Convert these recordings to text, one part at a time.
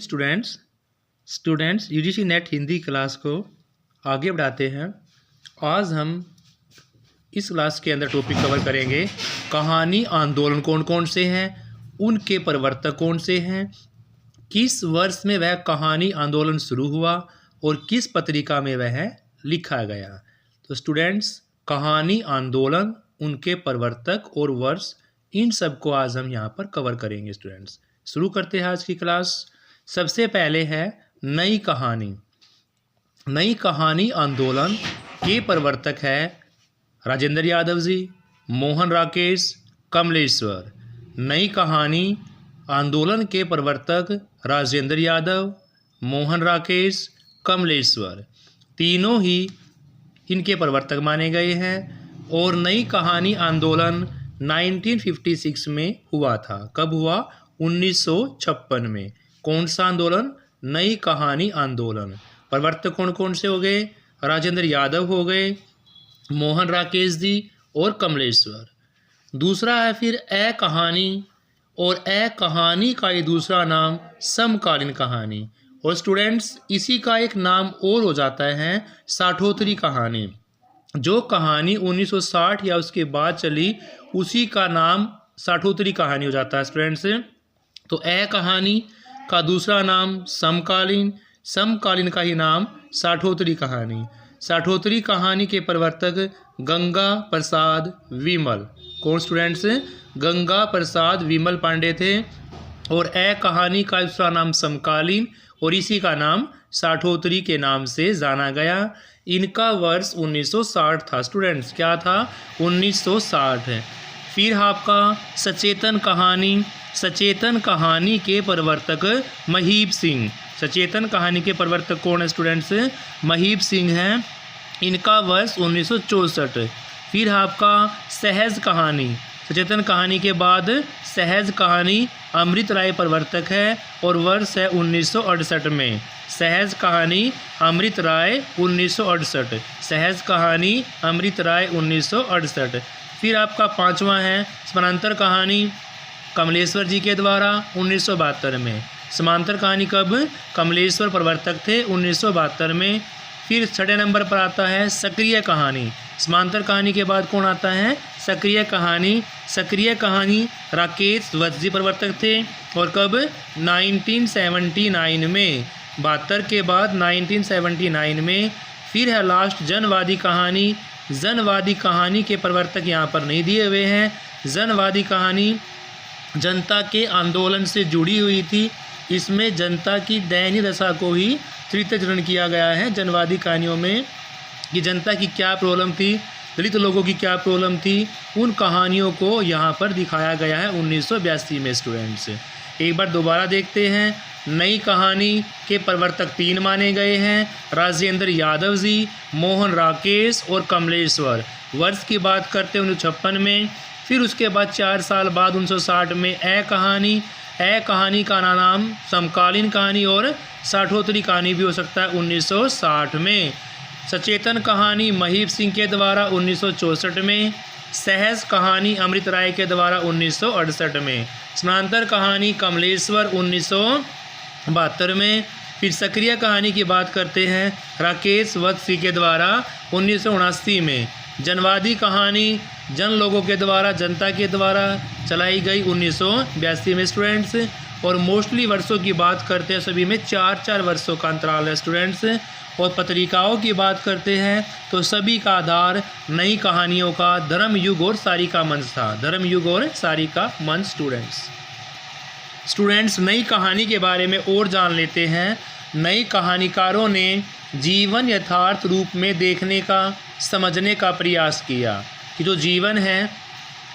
Students students UGC net Hindi class को आगे बढ़ाते हैं। आज हम इस क्लास के अंदर टॉपिक कवर करेंगे कहानी आंदोलन कौन कौन से हैं, उनके प्रवर्तक कौन से हैं, किस वर्ष में वह कहानी आंदोलन शुरू हुआ और किस पत्रिका में वह लिखा गया। तो स्टूडेंट्स कहानी आंदोलन, उनके प्रवर्तक और वर्ष, इन सब को आज हम यहाँ पर कवर करेंगे। स्टूडेंट्स शुरू करते हैं आज की क्लास। सबसे पहले है नई कहानी। नई कहानी आंदोलन के प्रवर्तक है राजेंद्र यादव जी, मोहन राकेश, कमलेश्वर। नई कहानी आंदोलन के प्रवर्तक राजेंद्र यादव, मोहन राकेश, कमलेश्वर, तीनों ही इनके प्रवर्तक माने गए हैं। और नई कहानी आंदोलन 1956 में हुआ था। कब हुआ? 1956 में। कौन सा आंदोलन? नई कहानी आंदोलन। प्रवर्तक कौन कौन से हो गए? राजेंद्र यादव हो गए, मोहन राकेश जी और कमलेश्वर। दूसरा है फिर ए कहानी, और ए कहानी का ही दूसरा नाम समकालीन कहानी। और स्टूडेंट्स इसी का एक नाम और हो जाता है साठोत्तरी कहानी। जो कहानी 1960 या उसके बाद चली उसी का नाम साठोत्तरी कहानी हो जाता है स्टूडेंट्स। तो ए कहानी का दूसरा नाम समकालीन, समकालीन का ही नाम साठोत्तरी कहानी। साठोत्तरी कहानी के प्रवर्तक गंगा प्रसाद विमल। कौन स्टूडेंट्स? गंगा प्रसाद विमल पांडे थे। और ए कहानी का दूसरा नाम समकालीन और इसी का नाम साठोत्तरी के नाम से जाना गया। इनका वर्ष 1960 था स्टूडेंट्स। क्या था? 1960 है। फिर आपका सचेतन कहानी। सचेतन कहानी के प्रवर्तक महीप सिंह। सचेतन कहानी के प्रवर्तक कौन है स्टूडेंट्स? महीप सिंह हैं। इनका वर्ष 1964। फिर आपका सहज कहानी। सचेतन कहानी के बाद सहज कहानी अमृत राय प्रवर्तक है और वर्ष है 1968 में। सहज कहानी अमृत राय 1968। सहज कहानी अमृत राय 1968। फिर आपका पांचवा है समांतर कहानी, कमलेश्वर जी के द्वारा 1972 में। समांतर कहानी कब? कमलेश्वर प्रवर्तक थे 1972 में। फिर छठे नंबर पर आता है सक्रिय कहानी। समांतर कहानी के बाद कौन आता है? सक्रिय कहानी। सक्रिय कहानी राकेश वत्स जी प्रवर्तक थे। और कब? 1979 में। 72 के बाद 1979 में। फिर है लास्ट जनवादी कहानी। जनवादी कहानी के प्रवर्तक यहाँ पर नहीं दिए हुए हैं। जनवादी कहानी जनता के आंदोलन से जुड़ी हुई थी। इसमें जनता की दयनीय दशा को ही चित्रण किया गया है जनवादी कहानियों में, कि जनता की क्या प्रॉब्लम थी, दलित लोगों की क्या प्रॉब्लम थी, उन कहानियों को यहाँ पर दिखाया गया है 1982 में स्टूडेंट्स। एक बार दोबारा देखते हैं। नई कहानी के प्रवर्तक 3 माने गए हैं, राजेंद्र यादव जी, मोहन राकेश और कमलेश्वर। वर्ष की बात करते हैं 1956 में। फिर उसके बाद 4 साल बाद 1960 में ए कहानी। ए कहानी का नाम समकालीन कहानी और साठोत्तरी कहानी भी हो सकता है 1960 में। सचेतन कहानी महीप सिंह के द्वारा 1964 में। सहज कहानी अमृत राय के द्वारा 1968 में। समांतर कहानी कमलेश्वर 1972 में। फिर सक्रिय कहानी की बात करते हैं राकेश वत्स जी के द्वारा 1979 में। जनवादी कहानी जन लोगों के द्वारा, जनता के द्वारा चलाई गई 1982 में स्टूडेंट्स। और मोस्टली वर्षों की बात करते हैं सभी में 4-4 वर्षों का अंतराल है स्टूडेंट्स। और पत्रिकाओं की बात करते हैं तो सभी का आधार नई कहानियों का धर्म युग और सारिका मंच था। धर्म युग और सारिका मंच स्टूडेंट्स नई कहानी के बारे में और जान लेते हैं। नई कहानीकारों ने जीवन यथार्थ रूप में देखने का, समझने का प्रयास किया कि जो जीवन है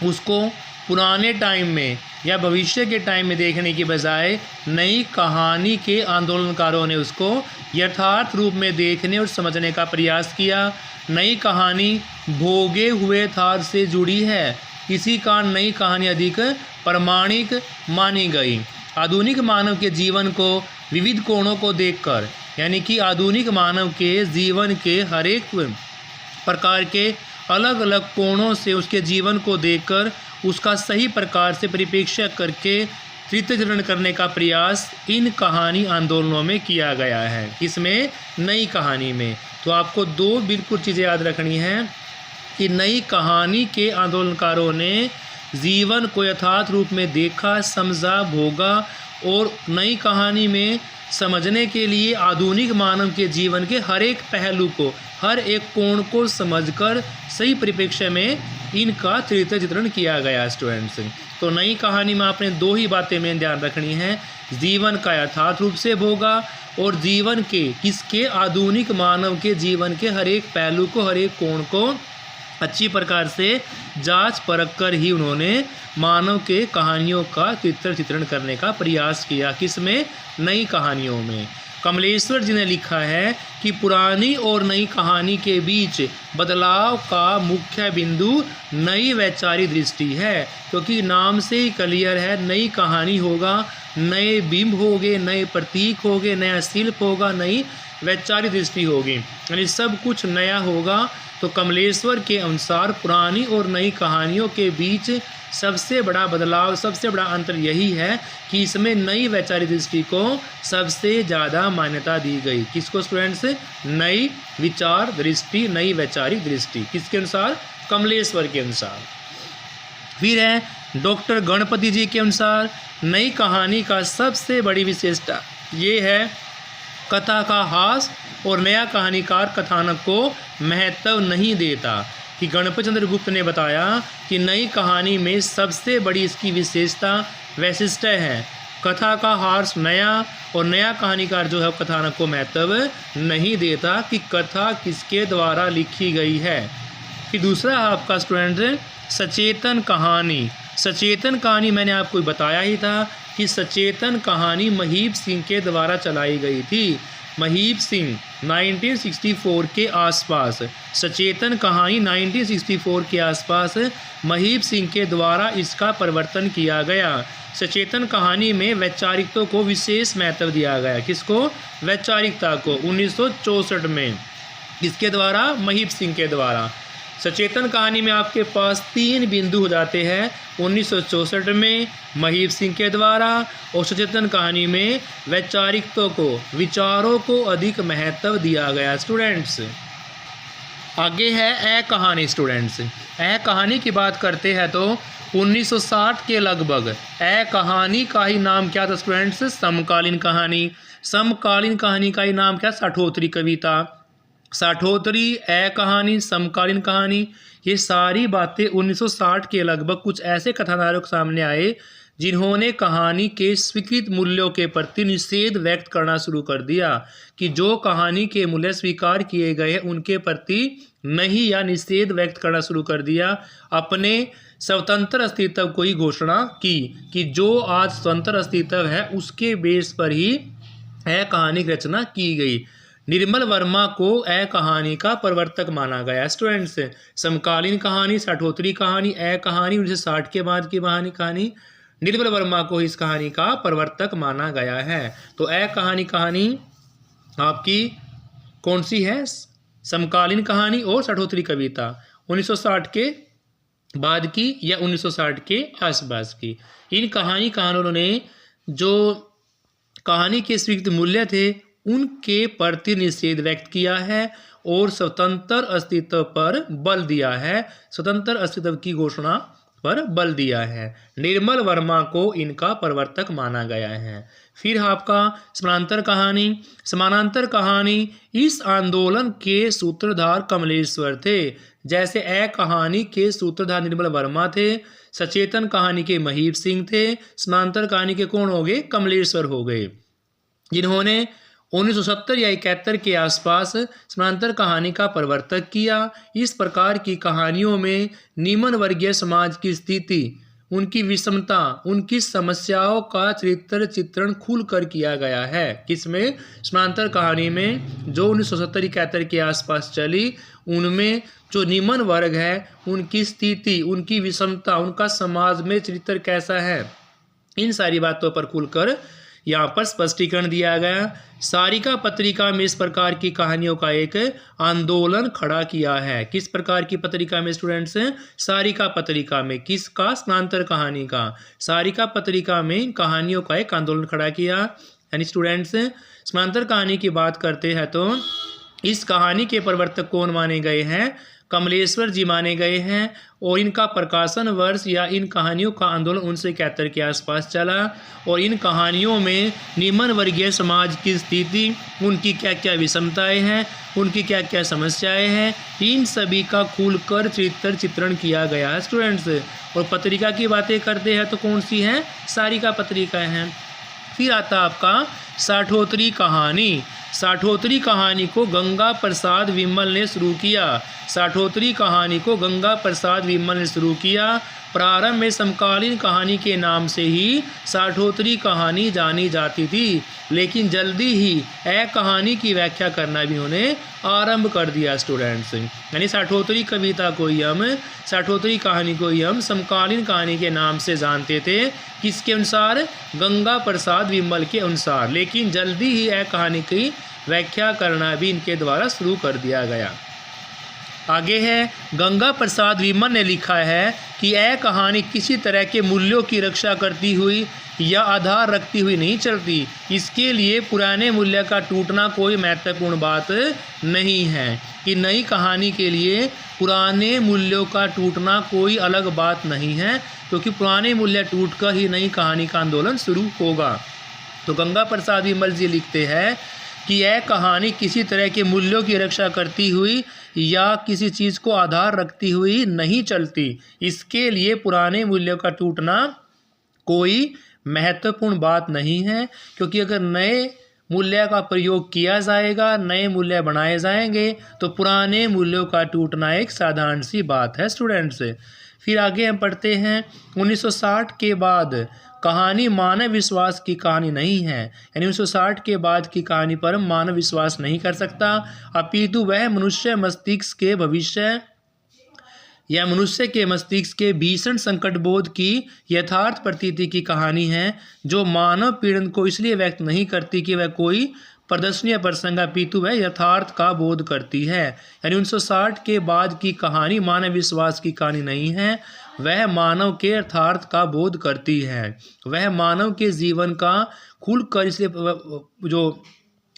उसको पुराने टाइम में या भविष्य के टाइम में देखने की बजाय नई कहानी के आंदोलनकारों ने उसको यथार्थ रूप में देखने और समझने का प्रयास किया। नई कहानी भोगे हुए यथार्थ से जुड़ी है, इसी कारण नई कहानी अधिक प्रामाणिक मानी गई। आधुनिक मानव के जीवन को विविध कोणों को देखकर, यानी कि आधुनिक मानव के जीवन के हर एक प्रकार के अलग अलग कोणों से उसके जीवन को देखकर उसका सही प्रकार से परिप्रेक्ष्य करके तृतीय चित्रण करने का प्रयास इन कहानी आंदोलनों में किया गया है। किसमें? नई कहानी में। तो आपको दो बिल्कुल चीज़ें याद रखनी है कि नई कहानी के आंदोलनकारों ने जीवन को यथार्थ रूप में देखा, समझा, भोगा और नई कहानी में समझने के लिए आधुनिक मानव के जीवन के हर एक पहलू को, हर एक कोण को समझकर सही परिप्रेक्ष्य में इनका तृतीय चित्रण किया गया स्टूडेंट्स। तो नई कहानी में आपने दो ही बातें में ध्यान रखनी है, जीवन का यथार्थ रूप से भोगा और जीवन के किसके, आधुनिक मानव के जीवन के हर एक पहलू को, हर एक कोण को अच्छी प्रकार से जांच परख कर ही उन्होंने मानव के कहानियों का तृतीय चित्रण करने का प्रयास किया। किसमें? नई कहानियों में। कमलेश्वर जी ने लिखा है कि पुरानी और नई कहानी के बीच बदलाव का मुख्य बिंदु नई वैचारिक दृष्टि है, क्योंकि नाम से ही क्लियर है, नई कहानी होगा, नए बिंब होंगे, नए प्रतीक होंगे, नया शिल्प होगा, नई वैचारिक दृष्टि होगी, यानी सब कुछ नया होगा। तो कमलेश्वर के अनुसार पुरानी और नई कहानियों के बीच सबसे बड़ा बदलाव, सबसे बड़ा अंतर यही है कि इसमें नई वैचारिक दृष्टि को सबसे ज़्यादा मान्यता दी गई। किसको स्टूडेंट्स? नई विचार दृष्टि, नई वैचारिक दृष्टि। किसके अनुसार? कमलेश्वर के अनुसार। फिर है डॉक्टर गणपति जी के अनुसार नई कहानी का सबसे बड़ी विशेषता ये है कथा का हास और नया कहानीकार कथानक को महत्व नहीं देता। कि गणपति चंद्र गुप्त ने बताया कि नई कहानी में सबसे बड़ी इसकी विशेषता वैशिष्ट है कथा का हास नया, और नया कहानीकार जो है कथानक को महत्व नहीं देता कि कथा किसके द्वारा लिखी गई है। फिर दूसरा आपका स्टूडेंट सचेतन कहानी। सचेतन कहानी मैंने आपको बताया ही था कि सचेतन कहानी महीप सिंह के द्वारा चलाई गई थी। महीप सिंह 1964 के आसपास, सचेतन कहानी 1964 के आसपास महीप सिंह के द्वारा इसका परिवर्तन किया गया। सचेतन कहानी में वैचारिकता को विशेष महत्व दिया गया। किसको? वैचारिकता को। 1964 में किसके द्वारा? महीप सिंह के द्वारा। सचेतन कहानी में आपके पास 3 बिंदु हो जाते हैं। 1964 में महीप सिंह के द्वारा, और सचेतन कहानी में वैचारिकता को, विचारों को अधिक महत्व दिया गया स्टूडेंट्स। आगे है ए कहानी स्टूडेंट्स। ए कहानी की बात करते हैं तो 1960 के लगभग ए कहानी का ही नाम क्या था स्टूडेंट्स? समकालीन कहानी। समकालीन कहानी का ही नाम क्या? साठोत्तरी कविता, साठोत्तरी, ए कहानी, समकालीन कहानी। ये सारी बातें 1960 के लगभग कुछ ऐसे कथानायक सामने आए जिन्होंने कहानी के स्वीकृत मूल्यों के प्रति निषेध व्यक्त करना शुरू कर दिया कि जो कहानी के मूल्य स्वीकार किए गए हैं उनके प्रति नहीं, या निषेध व्यक्त करना शुरू कर दिया। अपने स्वतंत्र अस्तित्व को ही घोषणा की कि जो आज स्वतंत्र अस्तित्व है उसके बेस पर ही ए कहानी की रचना की गई। निर्मल वर्मा को ए कहानी का प्रवर्तक माना गया स्टूडेंट्स। समकालीन कहानी, साठोत्तरी कहानी, ए कहानी 1960 के बाद की कहानी, निर्मल वर्मा को इस कहानी का प्रवर्तक माना गया है। तो ए कहानी आपकी कौन सी है? समकालीन कहानी और साठोत्तरी कविता 1960 के बाद की या 1960 के आसपास की। इन कहानियों ने जो कहानी के स्वीकृत मूल्य थे उनके प्रति निषेध व्यक्त किया है और स्वतंत्र अस्तित्व पर बल दिया है, स्वतंत्र अस्तित्व की घोषणा पर बल दिया है। निर्मल वर्मा को इनका प्रवर्तक माना गया है। फिर आपका समानांतर कहानी। समानांतर कहानी इस आंदोलन के सूत्रधार कमलेश्वर थे। जैसे ए कहानी के सूत्रधार निर्मल वर्मा थे, सचेतन कहानी के महीप सिंह थे, समानांतर कहानी के कौन हो गए? कमलेश्वर हो गए, जिन्होंने 1970 या 71 के आसपास समानांतर कहानी का प्रवर्तक किया। इस प्रकार की कहानियों में निम्न वर्गीय समाज की स्थिति, उनकी विषमता, उनकी समस्याओं का चरित्र चित्रण खुलकर किया गया है। किसमें? समानांतर कहानी में जो 1970-71 के आसपास चली, उनमें जो निम्न वर्ग है उनकी स्थिति, उनकी विषमता, उनका समाज में चरित्र कैसा है, इन सारी बातों पर खुलकर यहाँ पर स्पष्टीकरण दिया गया। सारिका पत्रिका में इस प्रकार की कहानियों का एक आंदोलन खड़ा किया है। किस प्रकार की पत्रिका में स्टूडेंट्स? सारिका पत्रिका में। किसका? समांतर कहानी का। सारिका पत्रिका में कहानियों का एक आंदोलन खड़ा किया। यानी स्टूडेंट्स समांतर कहानी की बात करते हैं तो इस कहानी के प्रवर्तक कौन माने गए हैं? कमलेश्वर जी माने गए हैं। और इनका प्रकाशन वर्ष या इन कहानियों का आंदोलन 1971 के आसपास चला। और इन कहानियों में निम्न वर्गीय समाज की स्थिति, उनकी क्या क्या विषमताएं हैं, उनकी क्या क्या समस्याएं हैं, इन सभी का खुलकर चित्रण किया गया है स्टूडेंट्स। और पत्रिका की बातें करते हैं तो कौन सी है? सारिका पत्रिका है। फिर आता आपका साठोतरी कहानी। साठोतरी कहानी को गंगा प्रसाद विमल ने शुरू किया। साठोतरी कहानी को गंगा प्रसाद विमल ने शुरू किया। प्रारंभ में समकालीन कहानी के नाम से ही साठोतरी कहानी जानी जाती थी, लेकिन जल्दी ही कहानी की व्याख्या करना भी उन्हें आरंभ कर दिया स्टूडेंट्स। यानी साठोतरी कविता को ही हम, साठोतरी कहानी को ही हम समकालीन कहानी के नाम से जानते थे। किसके अनुसार? गंगा प्रसाद विमल के अनुसार। लेकिन जल्दी ही कहानी की व्याख्या करना भी इनके द्वारा शुरू कर दिया गया। आगे है, गंगा प्रसाद विमल ने लिखा है कि कहानी किसी तरह के मूल्यों की रक्षा करती हुई या आधार रखती हुई नहीं चलती। इसके लिए पुराने मूल्य का टूटना कोई महत्वपूर्ण बात नहीं है। कि नई कहानी के लिए पुराने मूल्यों का टूटना कोई अलग बात नहीं है, क्योंकि पुराने मूल्य टूटकर ही नई कहानी का आंदोलन शुरू होगा। तो गंगा प्रसाद विमल जी लिखते हैं कि कहानी किसी तरह के मूल्यों की रक्षा करती हुई या किसी चीज़ को आधार रखती हुई नहीं चलती। इसके लिए पुराने मूल्यों का टूटना कोई महत्वपूर्ण बात नहीं है, क्योंकि अगर नए मूल्य का प्रयोग किया जाएगा, नए मूल्य बनाए जाएंगे, तो पुराने मूल्यों का टूटना एक साधारण सी बात है स्टूडेंट्स। फिर आगे हम पढ़ते हैं, 1960 के बाद कहानी मानव विश्वास की कहानी नहीं है। यानी 1960 के बाद की कहानी पर मानव विश्वास नहीं कर सकता, अपितु वह मनुष्य मस्तिष्क के भविष्य या मनुष्य के मस्तिष्क के भीषण संकट बोध की यथार्थ प्रतीति की कहानी है, जो मानव पीड़न को इसलिए व्यक्त नहीं करती कि वह कोई प्रदर्शनीय प्रसंग, अपितु वह यथार्थ का बोध करती है। यानी 1960 के बाद की कहानी मानव विश्वास की कहानी नहीं है, वह मानव के यथार्थ का बोध करती है। वह मानव के जीवन का खुलकर इसलिए जो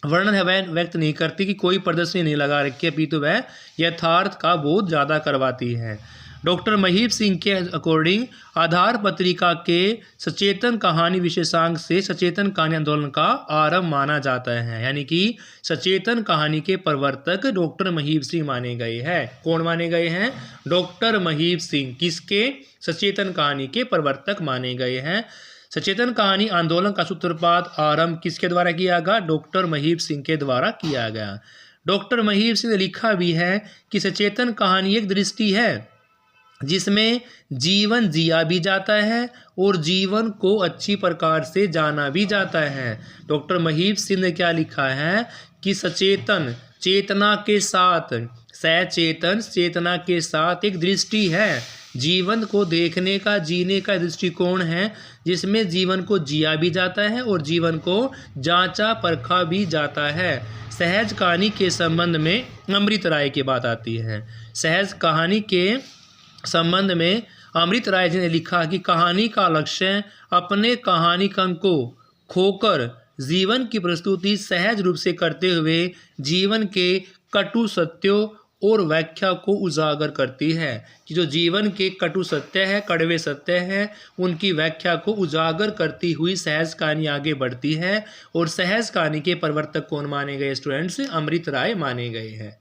वर्णन है वह व्यक्त नहीं करती कि कोई प्रदर्शनी नहीं लगा रखी है, अपितु वह यथार्थ का बोध ज़्यादा करवाती है। डॉक्टर महीप सिंह के अकॉर्डिंग आधार पत्रिका के सचेतन कहानी विशेषांक से सचेतन कहानी आंदोलन का आरंभ माना जाता है। यानी कि सचेतन कहानी के प्रवर्तक डॉक्टर महीप सिंह माने गए हैं। कौन माने गए हैं? डॉक्टर महीप सिंह। किसके? सचेतन कहानी के प्रवर्तक माने गए हैं। सचेतन कहानी आंदोलन का सूत्रपात आरंभ किसके द्वारा किया गया? डॉक्टर महीप सिंह के द्वारा किया गया। डॉक्टर महीप सिंह ने लिखा भी है कि सचेतन कहानी एक दृष्टि है जिसमें जीवन जिया भी जाता है और जीवन को अच्छी प्रकार से जाना भी जाता है। डॉक्टर महीप सिंह ने क्या लिखा है कि सचेतन चेतना के साथ, सचेतन चेतना के साथ एक दृष्टि है, जीवन को देखने का, जीने का दृष्टिकोण है, जिसमें जीवन को जिया भी जाता है और जीवन को जांचा परखा भी जाता है। सहज कहानी के संबंध में अमृत राय की बात आती है। सहज कहानी के संबंध में अमृत राय जी ने लिखा कि कहानी का लक्ष्य अपने कहानीकन को खोकर जीवन की प्रस्तुति सहज रूप से करते हुए जीवन के कटु सत्यों और व्याख्या को उजागर करती है। कि जो जीवन के कटु सत्य है, कड़वे सत्य हैं, उनकी व्याख्या को उजागर करती हुई सहज कहानी आगे बढ़ती है। और सहज कहानी के प्रवर्तक कौन माने गए स्टूडेंट्स? अमृत राय माने गए हैं।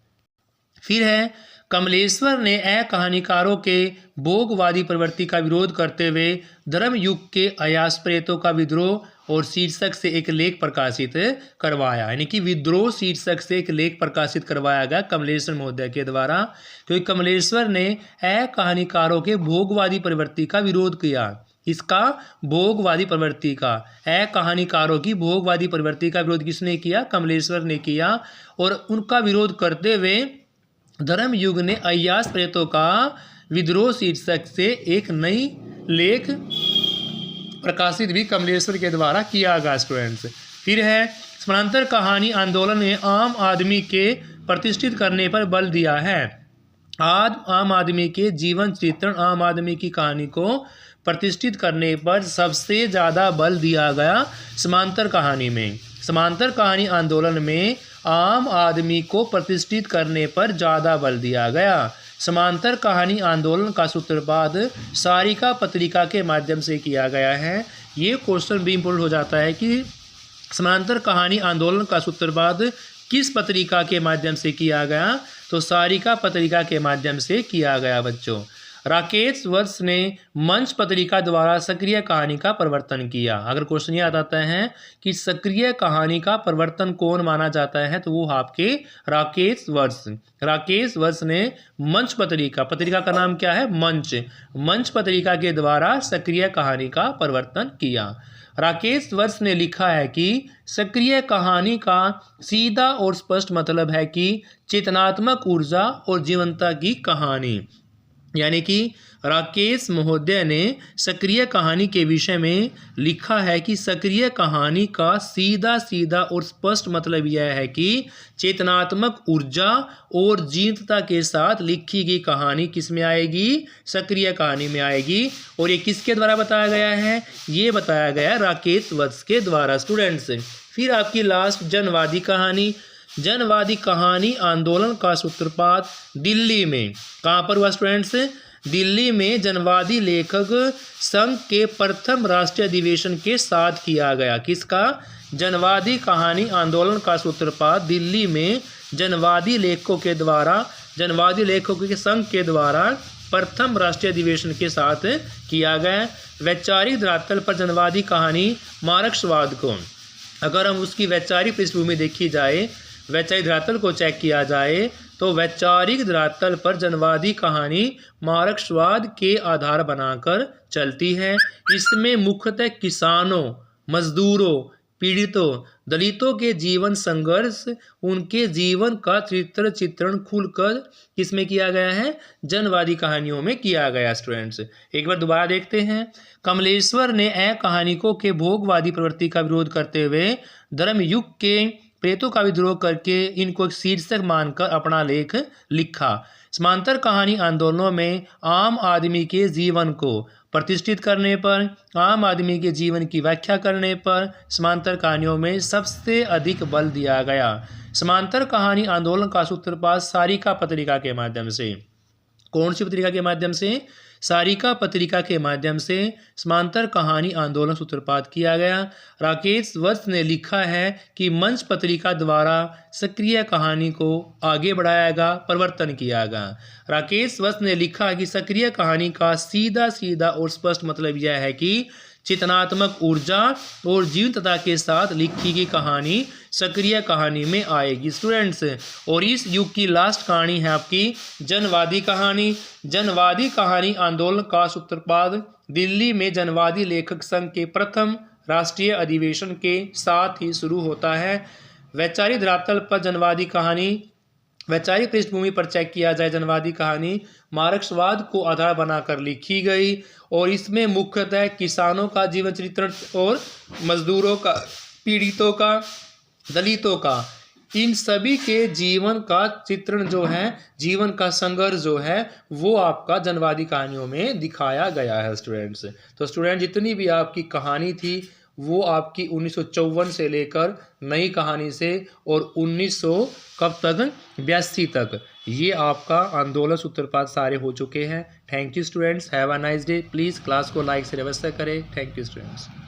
फिर है, कमलेश्वर ने कहानीकारों के भोगवादी प्रवृत्ति का विरोध करते हुए धर्म युग के अयास प्रेतों का विद्रोह और शीर्षक से एक लेख प्रकाशित करवाया। यानी कि विद्रोह शीर्षक से एक लेख प्रकाशित करवाया गया कमलेश्वर महोदय के द्वारा, क्योंकि कमलेश्वर ने कहानीकारों के भोगवादी प्रवृत्ति का विरोध किया। इसका भोगवादी प्रवृत्ति का, कहानीकारों की भोगवादी प्रवृत्ति का विरोध किसने किया? कमलेश्वर ने किया। और उनका विरोध करते हुए धर्म युग ने अय्यास प्रेतों का विद्रोह शीर्षक से एक नई लेख प्रकाशित भी कमलेश्वर के द्वारा किया गया स्टूडेंट्स। फिर है समानांतर कहानी आंदोलन ने आम आदमी के प्रतिष्ठित करने पर बल दिया है। आम आदमी के जीवन चित्रण, आम आदमी की कहानी को प्रतिष्ठित करने पर सबसे ज़्यादा बल दिया गया समांतर कहानी में। समांतर कहानी आंदोलन में आम आदमी को प्रतिष्ठित करने पर ज़्यादा बल दिया गया। समांतर कहानी आंदोलन का सूत्रपात सारिका पत्रिका के माध्यम से किया गया है। ये क्वेश्चन भी इम्पोर्टेंट हो जाता है कि समांतर कहानी आंदोलन का सूत्रपात किस पत्रिका के माध्यम से किया गया, तो सारिका पत्रिका के माध्यम से किया गया बच्चों। राकेश वत्स ने मंच पत्रिका द्वारा सक्रिय कहानी का प्रवर्तन किया। अगर क्वेश्चन ये आता है कि सक्रिय कहानी का प्रवर्तन कौन माना जाता है, तो वो आपके राकेश वत्स ने मंच पत्रिका का नाम क्या है, मंच पत्रिका के द्वारा सक्रिय कहानी का प्रवर्तन किया। राकेश वत्स ने लिखा है कि सक्रिय कहानी का सीधा और स्पष्ट मतलब है कि चेतनात्मक ऊर्जा और जीवंतता की कहानी। यानी कि राकेश महोदय ने सक्रिय कहानी के विषय में लिखा है कि सक्रिय कहानी का सीधा और स्पष्ट मतलब यह है कि चेतनात्मक ऊर्जा और जीवंतता के साथ लिखी गई कहानी किस में आएगी, सक्रिय कहानी में आएगी। और ये किसके द्वारा बताया गया है, ये बताया गया राकेश वत्स के द्वारा स्टूडेंट्स। फिर आपकी लास्ट जनवादी कहानी आंदोलन का सूत्रपात दिल्ली में कहाँ पर हुआ स्टूडेंट्स, दिल्ली में जनवादी लेखक संघ के प्रथम राष्ट्रीय अधिवेशन के साथ किया गया। किसका, जनवादी कहानी आंदोलन का सूत्रपात दिल्ली में जनवादी लेखकों के संघ के द्वारा प्रथम राष्ट्रीय अधिवेशन के साथ किया गया। वैचारिक धरातल पर जनवादी कहानी मार्क्सवाद को, अगर हम उसकी वैचारिक पृष्ठभूमि देखी जाए, वैचारिक धरातल को चेक किया जाए, तो वैचारिक धरातल पर जनवादी कहानी मार्क्सवाद के आधार बनाकर चलती है। इसमें मुख्यतः किसानों, मजदूरों, पीड़ितों, दलितों के जीवन संघर्ष, उनके जीवन का चित्रण खुलकर किसमें किया गया है, जनवादी कहानियों में किया गया स्टूडेंट्स। एक बार दोबारा देखते हैं। कमलेश्वर ने कहानिकों के भोगवादी प्रवृत्ति का विरोध करते हुए धर्मयुग के प्रेतों का विद्रोह करके इनको एक शीर्षक मानकर अपना लेख लिखा। समांतर कहानी आंदोलनों में आम आदमी के जीवन को प्रतिष्ठित करने पर, आम आदमी के जीवन की व्याख्या करने पर समांतर कहानियों में सबसे अधिक बल दिया गया। समांतर कहानी आंदोलन का सूत्रपात सारिका पत्रिका के माध्यम से, कौन सी पत्रिका के माध्यम से, सारिका पत्रिका के माध्यम से समांतर कहानी आंदोलन सूत्रपात किया गया। राकेश वत्स ने लिखा है कि मंच पत्रिका द्वारा सक्रिय कहानी को आगे बढ़ाया, प्रवर्तन किया गया। राकेश वत्स ने लिखा कि सक्रिय कहानी का सीधा और स्पष्ट मतलब यह है कि चेतनात्मक ऊर्जा और जीवंतता के साथ लिखी गई कहानी सक्रिय कहानी में आएगी स्टूडेंट्स। और इस युग की लास्ट कहानी है आपकी जनवादी कहानी। जनवादी कहानी आंदोलन का सूत्रपात दिल्ली में जनवादी लेखक संघ के प्रथम राष्ट्रीय अधिवेशन के साथ ही शुरू होता है। वैचारिक धरातल पर जनवादी कहानी, वैचारिक पृष्ठभूमि पर चेक किया जाए, जनवादी कहानी मार्क्सवाद को आधार बनाकर लिखी गई और इसमें मुख्यतः किसानों का जीवन चित्रण और मजदूरों का, पीड़ितों का, दलितों का, इन सभी के जीवन का चित्रण जो है, जीवन का संघर्ष जो है, वो आपका जनवादी कहानियों में दिखाया गया है स्टूडेंट्स। तो स्टूडेंट जितनी भी आपकी कहानी थी वो आपकी 1954 से लेकर नई कहानी से और 1900 कब तक, 82 तक, ये आपका आंदोलन सूत्रपात सारे हो चुके हैं। Thank you students, have a nice day. Please class को लाइक से अवश्य करें। Thank you students.